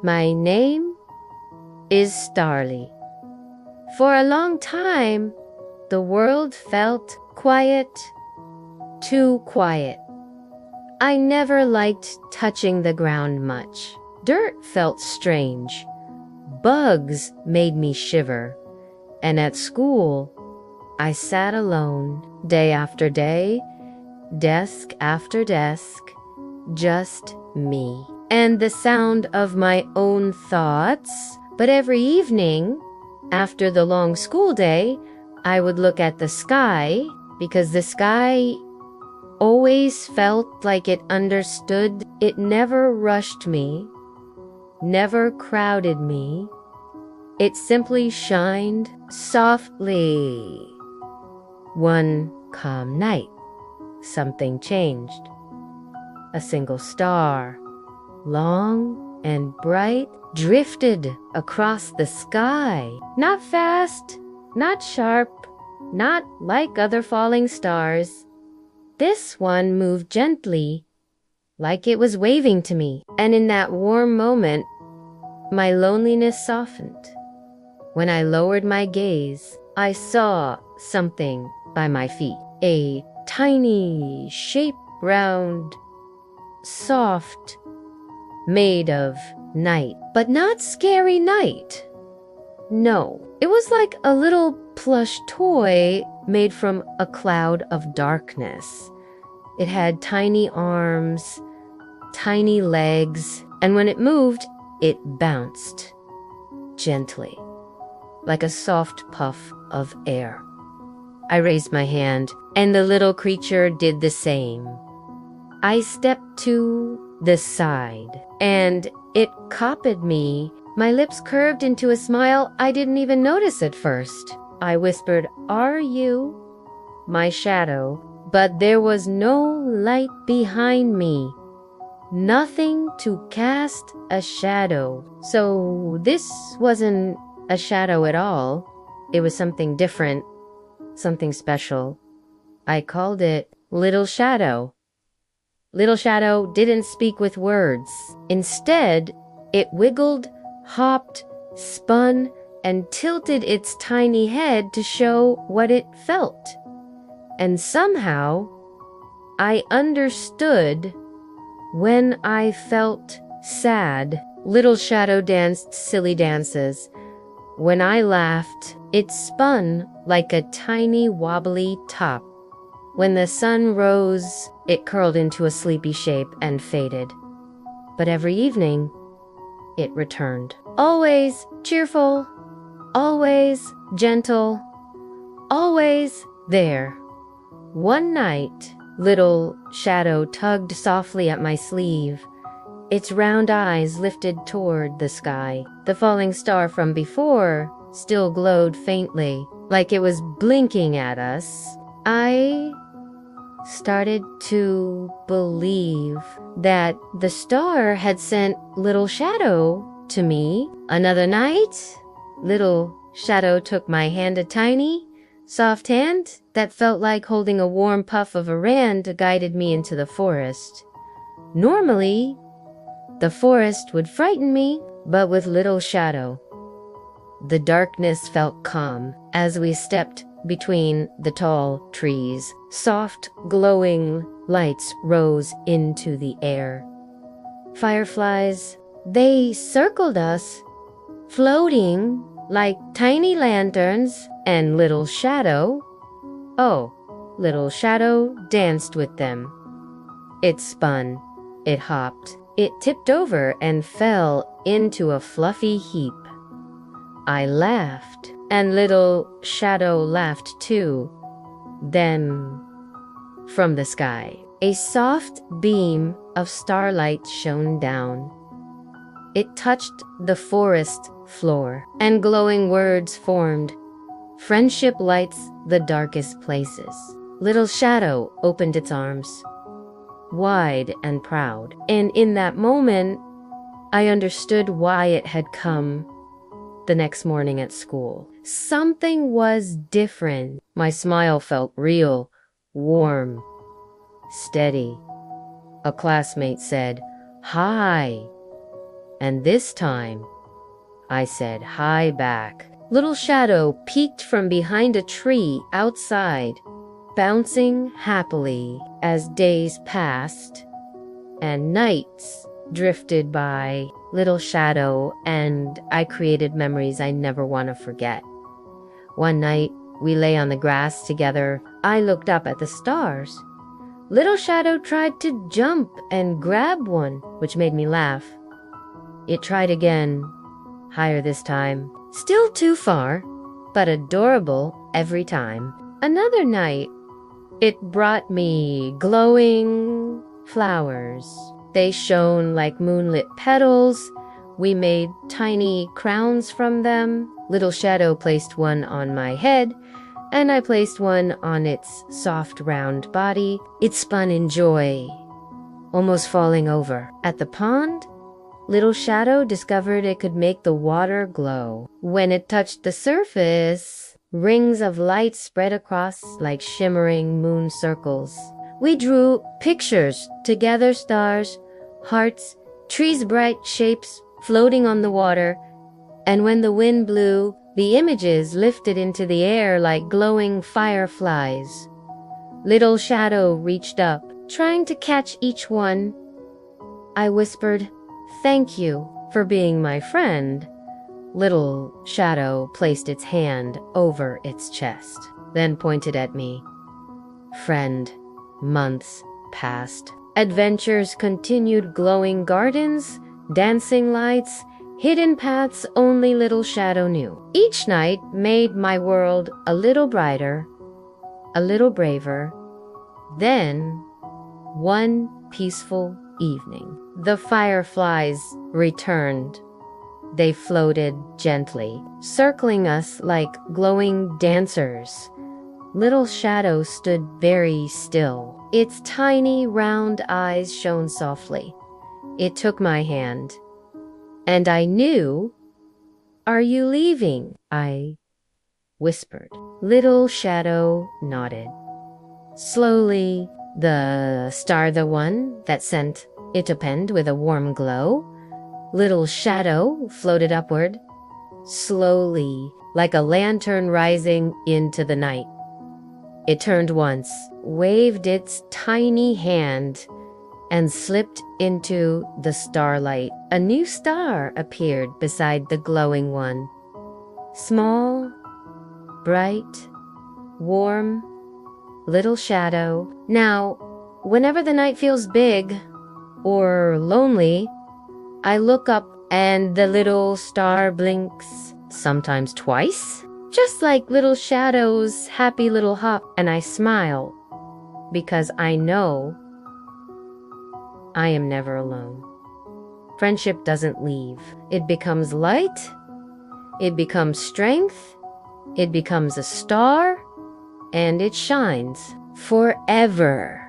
My name is Starly. For a long time, the world felt quiet, too quiet. I never liked touching the ground much. Dirt felt strange. Bugs made me shiver. And at school, I sat alone, day after day, desk after desk, just me. And the sound of my own thoughts. But every evening, after the long school day, I would look at the sky, because the sky always felt like it understood. It never rushed me, never crowded me. It simply shined softly. One calm night, something changed. A single star, long and bright, drifted across the sky. Not fast, not sharp, not like other falling stars. This one moved gently, like it was waving to me. And in that warm moment, my loneliness softened. When I lowered my gaze, I saw something by my feet. A tiny shape, round, soft, made of night. But not scary night. No, it was like a little plush toy made from a cloud of darkness. It had tiny arms, tiny legs, and when it moved, it bounced gently, like a soft puff of air. I raised my hand, and the little creature did the same. I stepped to the side, and it copied me. My lips curved into a smile I didn't even notice at first. I whispered, "Are you my shadow?" But there was no light behind me. Nothing to cast a shadow. So this wasn't a shadow at all. It was something different, something special. I called it Little Shadow. Little Shadow didn't speak with words. Instead, it wiggled, hopped, spun, and tilted its tiny head to show what it felt. And somehow, I understood. When I felt sad, Little Shadow danced silly dances. When I laughed, it spun like a tiny wobbly top. When the sun rose, it curled into a sleepy shape and faded. But every evening, it returned. Always cheerful, always gentle, always there. One night, Little Shadow tugged softly at my sleeve. Its round eyes lifted toward the sky. The falling star from before still glowed faintly, like it was blinking at us. I started to believe that the star had sent Little Shadow to me. Another night, Little Shadow took my hand, a tiny, soft hand that felt like holding a warm puff of a rand, guided me into the forest. Normally, the forest would frighten me, but with Little Shadow, the darkness felt calm as we stepped between the tall trees. Soft, glowing lights rose into the air. Fireflies, they circled us, floating like tiny lanterns, and Little Shadow, oh, Little Shadow danced with them. It spun, it hopped, it tipped over and fell into a fluffy heap. I laughed, and Little Shadow laughed too. Then, from the sky, a soft beam of starlight shone down. It touched the forest floor, and glowing words formed. Friendship lights the darkest places. Little Shadow opened its arms, wide and proud, and in that moment, I understood why it had come the next morning at school. Something was different. My smile felt real, warm, steady. A classmate said, "Hi." And this time, I said hi back. Little shadow peeked from behind a tree outside, bouncing happily as days passed and nights drifted by. Little shadow and I created memories I never want to forget. One night, we lay on the grass together. I looked up at the stars. Little shadow tried to jump and grab one, which made me laugh. It tried again, higher this time. Still too far, but adorable every time. Another night, it brought me glowing flowers. They shone like moonlit petals. We made tiny crowns from them. Little shadow placed one on my head, and I placed one on its soft, round body. It spun in joy, almost falling over. At the pond, little shadow discovered it could make the water glow. When it touched the surface, rings of light spread across like shimmering moon circles. We drew pictures together, stars, hearts, trees, bright shapes floating on the water, and when the wind blew, the images lifted into the air like glowing fireflies. Little shadow reached up, trying to catch each one. I whispered, "Thank you for being my friend." Little shadow placed its hand over its chest, then pointed at me. Friend. Months passed. Adventures continued. Glowing gardens, dancing lights, hidden paths only little shadow knew. Each night made my world a little brighter, a little braver. Then, one peaceful evening, the fireflies returned. They floated gently, circling us like glowing dancers. Little shadow stood very still. Its tiny round eyes shone softly. It took my hand, and I knew. "Are you leaving?" I whispered. Little shadow nodded. Slowly, the star, the one that sent it opened with a warm glow. Little shadow floated upward, slowly, like a lantern rising into the night. It turned once, waved its tiny hand, and slipped into the starlight. A new star appeared beside the glowing one. Small, bright, warm, little shadow. Now, whenever the night feels big or lonely, I look up and the little star blinks, sometimes twice, just like little shadow's happy little hop, and I smile because I know I am never alone. Friendship doesn't leave. It becomes light, it becomes strength, it becomes a star, and it shines forever.